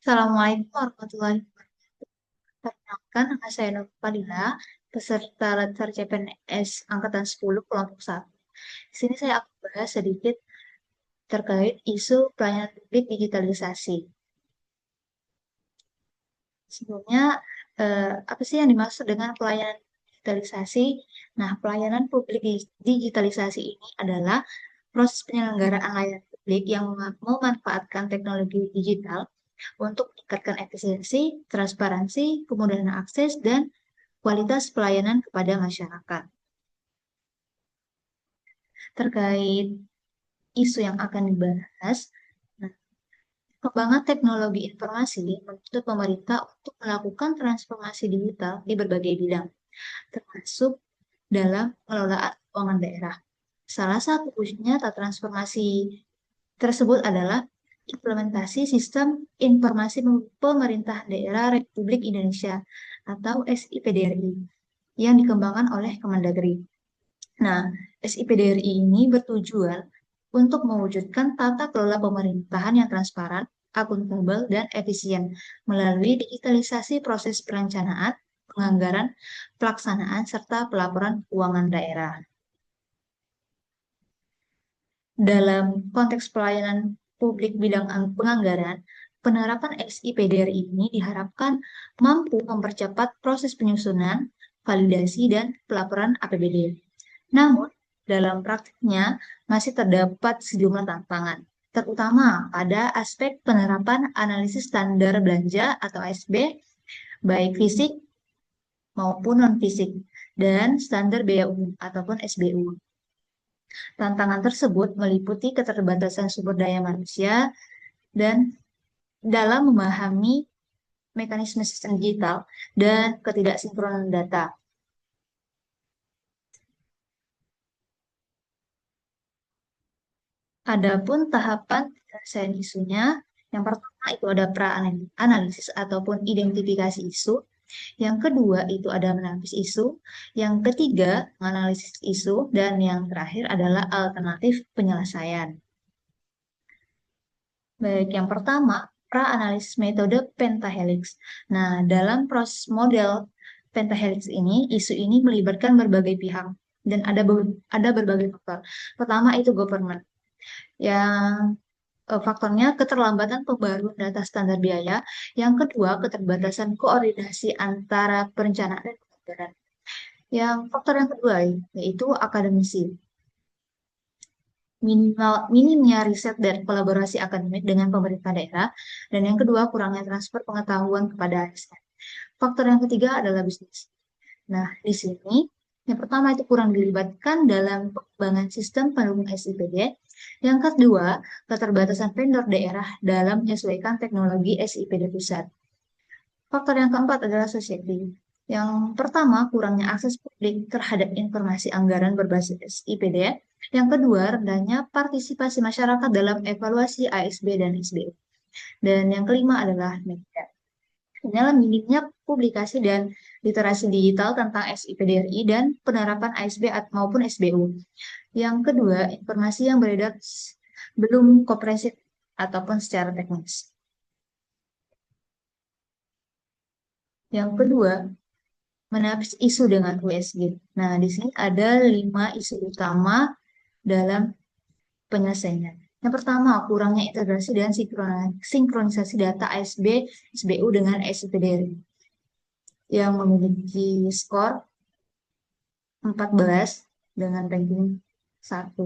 Assalamualaikum warahmatullahi wabarakatuh. Perkenalkan, nama saya Nur Fadila, peserta Latsar CPNS Angkatan 10 kelompok 1. Di sini saya akan bahas sedikit terkait isu pelayanan publik digitalisasi. Sebelumnya, apa sih yang dimaksud dengan pelayanan digitalisasi? Nah, pelayanan publik digitalisasi ini adalah proses penyelenggaraan layanan publik yang memanfaatkan teknologi digital untuk meningkatkan efisiensi, transparansi, kemudahan akses, dan kualitas pelayanan kepada masyarakat. Terkait isu yang akan dibahas, nah, perkembangan teknologi informasi menuntut pemerintah untuk melakukan transformasi digital di berbagai bidang, termasuk dalam pengelolaan keuangan daerah. Salah satu nyata transformasi tersebut adalah implementasi sistem informasi pemerintah daerah Republik Indonesia atau SIPDRI yang dikembangkan oleh Kemendagri. Nah, SIPDRI ini bertujuan untuk mewujudkan tata kelola pemerintahan yang transparan, akuntabel, dan efisien melalui digitalisasi proses perencanaan, penganggaran, pelaksanaan, serta pelaporan keuangan daerah. Dalam konteks pelayanan publik bidang penganggaran, penerapan SIPDRI ini diharapkan mampu mempercepat proses penyusunan, validasi, dan pelaporan APBD. Namun, dalam praktiknya masih terdapat sejumlah tantangan, terutama pada aspek penerapan analisis standar belanja atau ASB, baik fisik maupun non-fisik, dan standar biaya umum ataupun SBU. Tantangan tersebut meliputi keterbatasan sumber daya manusia dan dalam memahami mekanisme sistem digital dan ketidaksinkronan data. Adapun tahapan penyelesaian isunya, yang pertama itu ada pra-analisis ataupun identifikasi isu. Yang kedua itu ada menapis isu. Yang ketiga, menganalisis isu. Dan yang terakhir adalah alternatif penyelesaian. Baik, yang pertama, pra-analisis metode pentahelix. Nah, dalam proses model pentahelix ini, isu ini melibatkan berbagai pihak dan ada berbagai faktor. Pertama itu government. Yang faktornya keterlambatan pembaruan data standar biaya. Yang kedua, keterbatasan koordinasi antara perencanaan dan penganggaran. Yang faktor yang kedua yaitu akademisi. Minimnya riset dan kolaborasi akademik dengan pemerintah daerah. Dan yang kedua, kurangnya transfer pengetahuan kepada ASN. Faktor yang ketiga adalah bisnis. Nah, di sini yang pertama itu kurang dilibatkan dalam pengembangan sistem pendukung SIPD. Yang kedua, keterbatasan vendor daerah dalam menyesuaikan teknologi SIPD pusat. Faktor yang keempat adalah society. Yang pertama, kurangnya akses publik terhadap informasi anggaran berbasis SIPD. Yang kedua, rendahnya partisipasi masyarakat dalam evaluasi ASB dan SBU. Dan yang kelima adalah media. Inilah minimnya publikasi dan literasi digital tentang SIPDRI dan penerapan ASB maupun SBU. Yang kedua, informasi yang beredar belum komprehensif ataupun secara teknis. Yang kedua, menapis isu dengan USG. Nah, di sini ada 5 isu utama dalam penyelesaian. Yang pertama, kurangnya integrasi dan sinkronisasi data ASB, SBU dengan SIPDRI yang memiliki skor 14 dengan ranking 1.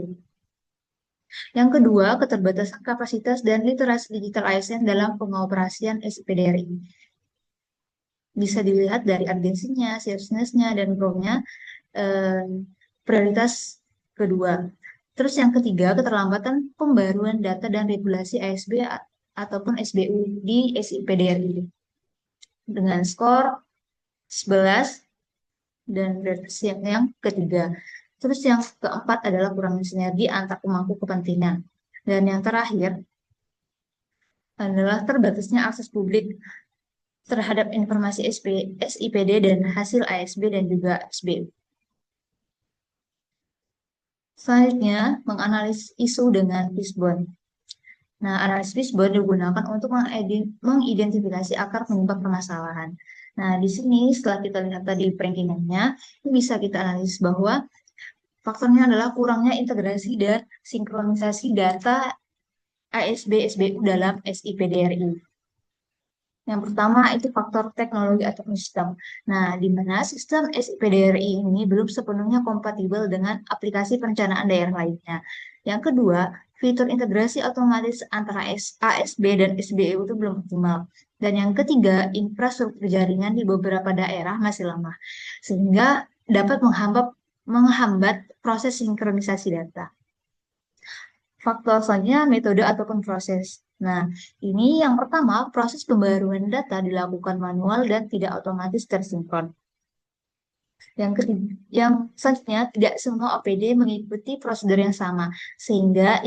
Yang kedua, keterbatasan kapasitas dan literasi digital ASN dalam pengoperasian SIPDRI. Bisa dilihat dari urgensinya, seriousness-nya, dan growth-nya prioritas kedua. Terus yang ketiga, keterlambatan pembaruan data dan regulasi ASB ataupun SBU di SIPDRI dengan skor 11 dan prioritas yang ketiga. Terus yang keempat adalah kurangnya sinergi antar pemangku kepentingan. Dan yang terakhir adalah terbatasnya akses publik terhadap informasi SIPD dan hasil ASB dan juga SBU. Selanjutnya, menganalisis isu dengan fishbone. Nah, analisis dashboard digunakan untuk mengidentifikasi akar penyebab permasalahan. Nah, di sini setelah kita lihat tadi perankingannya, ini bisa kita analisis bahwa faktornya adalah kurangnya integrasi dan sinkronisasi data ASB SBU dalam SIPDRI. Yang pertama itu faktor teknologi atau sistem. Nah, di mana sistem SIPDRI ini belum sepenuhnya kompatibel dengan aplikasi perencanaan daerah lainnya. Yang kedua, fitur integrasi otomatis antara ASB dan SBU itu belum optimal. Dan yang ketiga, infrastruktur jaringan di beberapa daerah masih lemah, sehingga dapat menghambat proses sinkronisasi data. Faktor selanjutnya metode ataupun proses. Nah, ini yang pertama, proses pembaruan data dilakukan manual dan tidak otomatis tersinkron. Yang ketiga, yang selanjutnya tidak semua OPD mengikuti prosedur yang sama, sehingga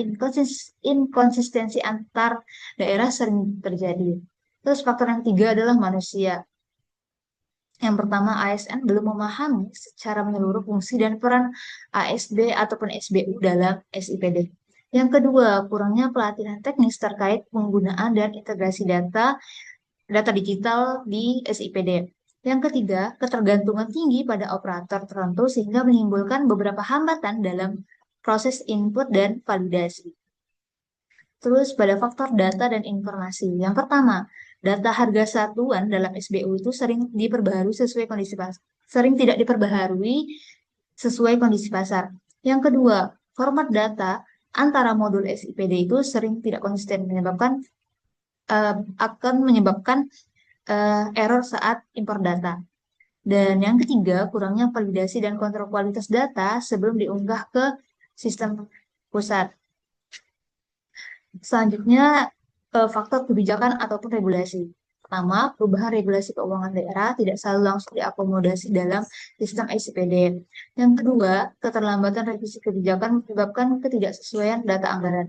inkonsistensi antar daerah sering terjadi. Terus faktor yang ketiga adalah manusia. Yang pertama, ASN belum memahami secara menyeluruh fungsi dan peran ASB ataupun SBU dalam SIPD. Yang kedua, kurangnya pelatihan teknis terkait penggunaan dan integrasi data digital di SIPD. Yang ketiga, ketergantungan tinggi pada operator tertentu sehingga menimbulkan beberapa hambatan dalam proses input dan validasi. Terus pada faktor data dan informasi. Yang pertama, data harga satuan dalam SBU itu sering diperbaharui sesuai kondisi pasar. Sering tidak diperbaharui sesuai kondisi pasar. Yang kedua, format data antara modul SIPD itu sering tidak konsisten akan menyebabkan error saat impor data. Dan yang ketiga, kurangnya validasi dan kontrol kualitas data sebelum diunggah ke sistem pusat. Selanjutnya, faktor kebijakan ataupun regulasi. Pertama, perubahan regulasi keuangan daerah tidak selalu langsung diakomodasi dalam sistem SIPD. Yang kedua, keterlambatan revisi kebijakan menyebabkan ketidaksesuaian data anggaran.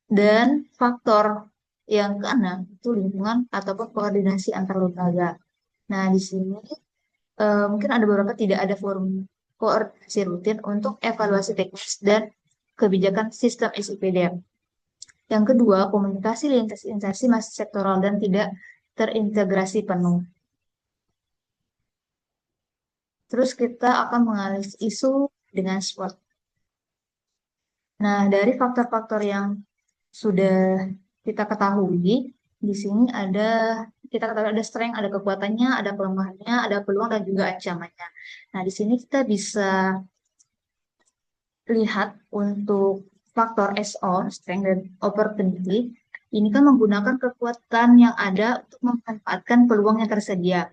Dan faktor yang keenam itu lingkungan ataupun koordinasi antar lembaga. Nah, di sini mungkin ada beberapa tidak ada forum koordinasi rutin untuk evaluasi teknis dan kebijakan sistem SIPD. Yang kedua, komunikasi lintas instansi masih sektoral dan tidak terintegrasi penuh. Terus kita akan menganalisis isu dengan SWOT. Nah, dari faktor-faktor yang sudah kita ketahui, di sini kita ketahui ada strength, ada kekuatannya, ada kelemahannya, ada peluang dan juga ancamannya. Nah, di sini kita bisa lihat untuk faktor SO, strength dan opportunity, ini kan menggunakan kekuatan yang ada untuk memanfaatkan peluang yang tersedia.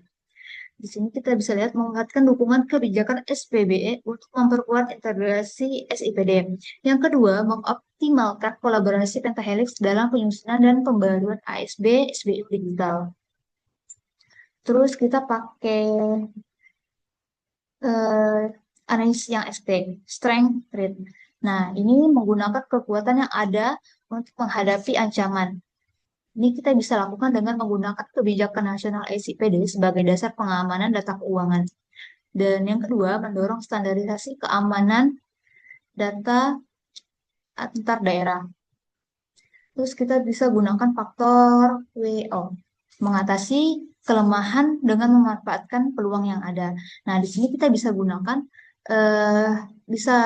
Di sini kita bisa lihat memanfaatkan dukungan kebijakan SPBE untuk memperkuat integrasi SIPD. Yang kedua, mengoptimalkan kolaborasi pentahelix dalam penyusunan dan pembaruan ASB SBU digital. Terus kita pakai analisis yang ST, strength threat. Nah, ini menggunakan kekuatan yang ada untuk menghadapi ancaman. Ini kita bisa lakukan dengan menggunakan kebijakan nasional SIPD sebagai dasar pengamanan data keuangan. Dan yang kedua, mendorong standarisasi keamanan data antar daerah. Terus kita bisa gunakan faktor WO, mengatasi kelemahan dengan memanfaatkan peluang yang ada. Nah, di sini kita bisa gunakan, bisa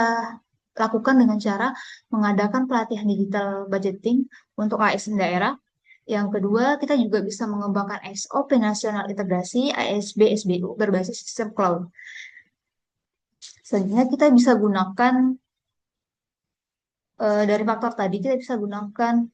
lakukan dengan cara mengadakan pelatihan digital budgeting untuk ASN daerah. Yang kedua, kita juga bisa mengembangkan SOP nasional integrasi ASB SBU berbasis sistem cloud. Selanjutnya kita bisa gunakan dari faktor tadi kita bisa gunakan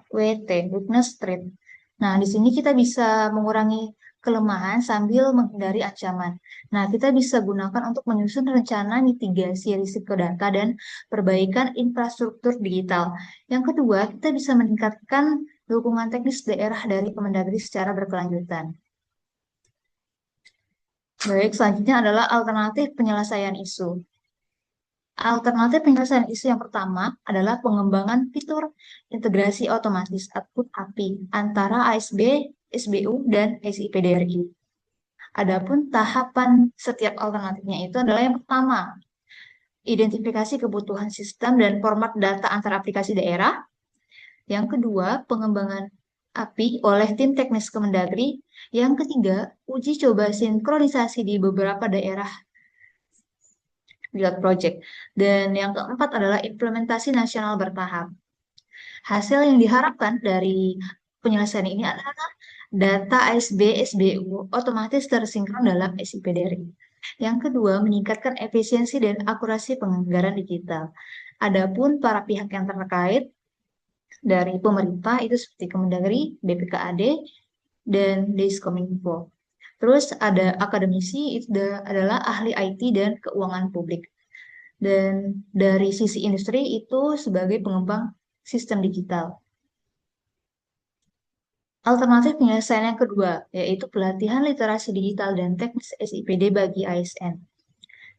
WT, weakness trait. Nah, di sini kita bisa mengurangi kelemahan sambil menghindari ancaman. Nah, kita bisa gunakan untuk menyusun rencana mitigasi risiko data dan perbaikan infrastruktur digital. Yang kedua, kita bisa meningkatkan dukungan teknis daerah dari Kemendagri secara berkelanjutan. Baik, selanjutnya adalah alternatif penyelesaian isu. Alternatif penyelesaian isu yang pertama adalah pengembangan fitur integrasi otomatis atau API antara ASB, SBU, dan SIPDRI. Adapun tahapan setiap alternatifnya itu adalah yang pertama, identifikasi kebutuhan sistem dan format data antar aplikasi daerah. Yang kedua, pengembangan API oleh tim teknis Kemendagri. Yang ketiga, uji coba sinkronisasi di beberapa daerah pilot project. Dan yang keempat adalah implementasi nasional bertahap. Hasil yang diharapkan dari penyelesaian ini adalah data ASB SBU otomatis tersinkron dalam SIPDRI. Yang kedua, meningkatkan efisiensi dan akurasi penganggaran digital. Adapun para pihak yang terkait dari pemerintah itu seperti Kemendagri, BPKAD, dan Diskominfo. Terus ada akademisi itu adalah ahli IT dan keuangan publik. Dan dari sisi industri itu sebagai pengembang sistem digital. Alternatif penyelesaian yang kedua, yaitu pelatihan literasi digital dan teknis SIPD bagi ASN.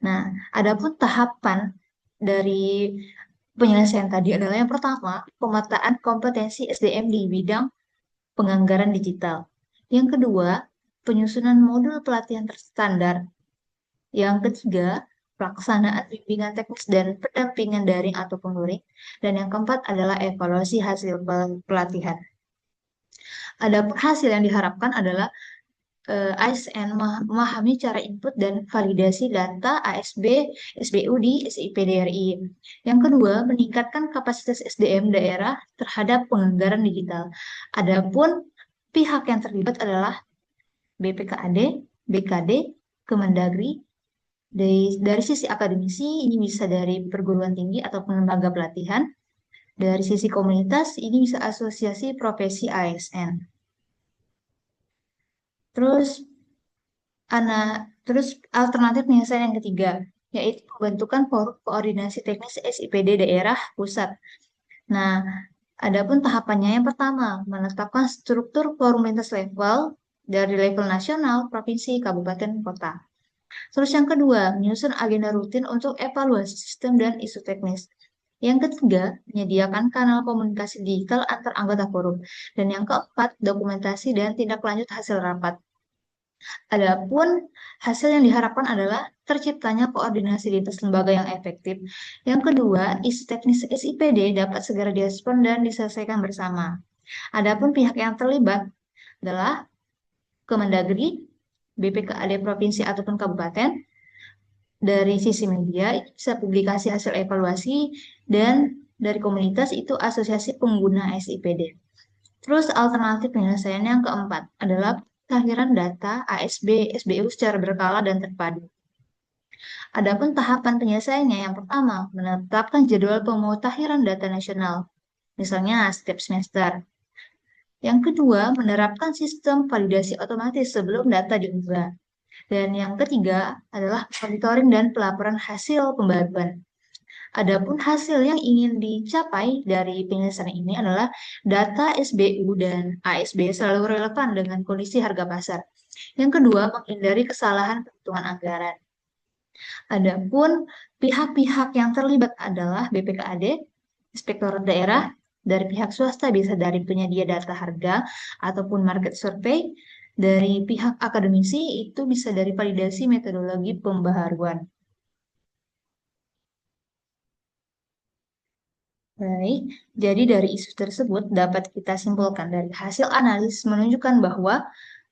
Nah, adapun tahapan dari penyelesaian tadi adalah yang pertama, pemetaan kompetensi SDM di bidang penganggaran digital. Yang kedua, penyusunan modul pelatihan terstandar. Yang ketiga, pelaksanaan bimbingan teknis dan pendampingan daring ataupun luring. Dan yang keempat adalah evaluasi hasil pelatihan. Adapun hasil yang diharapkan adalah ASN memahami cara input dan validasi data ASB SBU di SIPDRI. Yang kedua, meningkatkan kapasitas SDM daerah terhadap penganggaran digital. Adapun pihak yang terlibat adalah BPKAD, BKD, Kemendagri. Dari sisi akademisi, ini bisa dari perguruan tinggi ataupun lembaga pelatihan. Dari sisi komunitas, ini bisa asosiasi profesi ASN. Terus terus alternatif penyelesaian yang ketiga, yaitu pembentukan forum koordinasi teknis SIPD daerah pusat. Nah, adapun tahapannya yang pertama, menetapkan struktur forum lintas level dari level nasional, provinsi, kabupaten, kota. Terus yang kedua, menyusun agenda rutin untuk evaluasi sistem dan isu teknis. Yang ketiga, menyediakan kanal komunikasi digital antar anggota forum. Dan yang keempat, dokumentasi dan tindak lanjut hasil rapat. Adapun hasil yang diharapkan adalah terciptanya koordinasi lintas lembaga yang efektif. Yang kedua, isu teknis SIPD dapat segera direspon dan diselesaikan bersama. Adapun pihak yang terlibat adalah Kemendagri, BPKAD provinsi ataupun kabupaten. Dari sisi media itu bisa publikasi hasil evaluasi dan dari komunitas itu asosiasi pengguna SIPD. Terus alternatif penyelesaian yang keempat adalah pemutahiran data ASB SBU secara berkala dan terpadu. Adapun tahapan penyelesaiannya yang pertama, menetapkan jadwal pemutahiran data nasional, misalnya setiap semester. Yang kedua, menerapkan sistem validasi otomatis sebelum data diunggah. Dan yang ketiga adalah monitoring dan pelaporan hasil pembaruan. Adapun hasil yang ingin dicapai dari penyelesaian ini adalah data SBU dan ASB selalu relevan dengan kondisi harga pasar. Yang kedua, menghindari kesalahan perhitungan anggaran. Adapun pihak-pihak yang terlibat adalah BPKAD, Inspektorat Daerah, dari pihak swasta bisa dari penyedia data harga ataupun market survey, dari pihak akademisi itu bisa dari validasi metodologi pembaharuan. Baik, jadi dari isu tersebut dapat kita simpulkan dari hasil analisis menunjukkan bahwa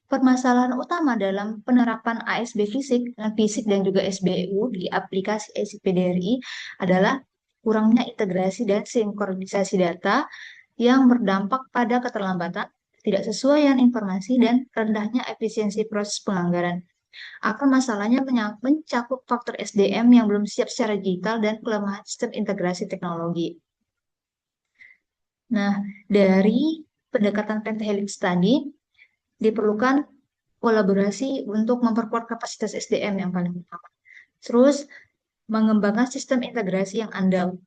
permasalahan utama dalam penerapan ASB fisik dan juga SBU di aplikasi SIPDRI adalah kurangnya integrasi dan sinkronisasi data yang berdampak pada keterlambatan, tidak sesuaian informasi, dan rendahnya efisiensi proses penganggaran. Akar masalahnya mencakup faktor SDM yang belum siap secara digital dan kelemahan sistem integrasi teknologi. Nah, dari pendekatan pentahelix tadi diperlukan kolaborasi untuk memperkuat kapasitas SDM yang paling utama. Terus mengembangkan sistem integrasi yang andal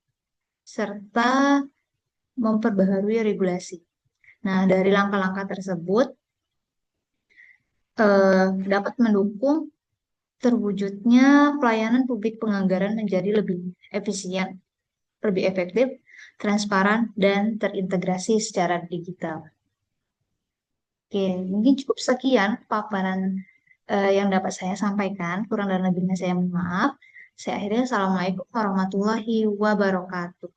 serta memperbaharui regulasi. Nah, dari langkah-langkah tersebut dapat mendukung terwujudnya pelayanan publik penganggaran menjadi lebih efisien, lebih efektif, transparan, dan terintegrasi secara digital. Oke, mungkin cukup sekian paparan yang dapat saya sampaikan. Kurang dan lebihnya saya mohon maaf. Saya akhirnya Assalamualaikum warahmatullahi wabarakatuh.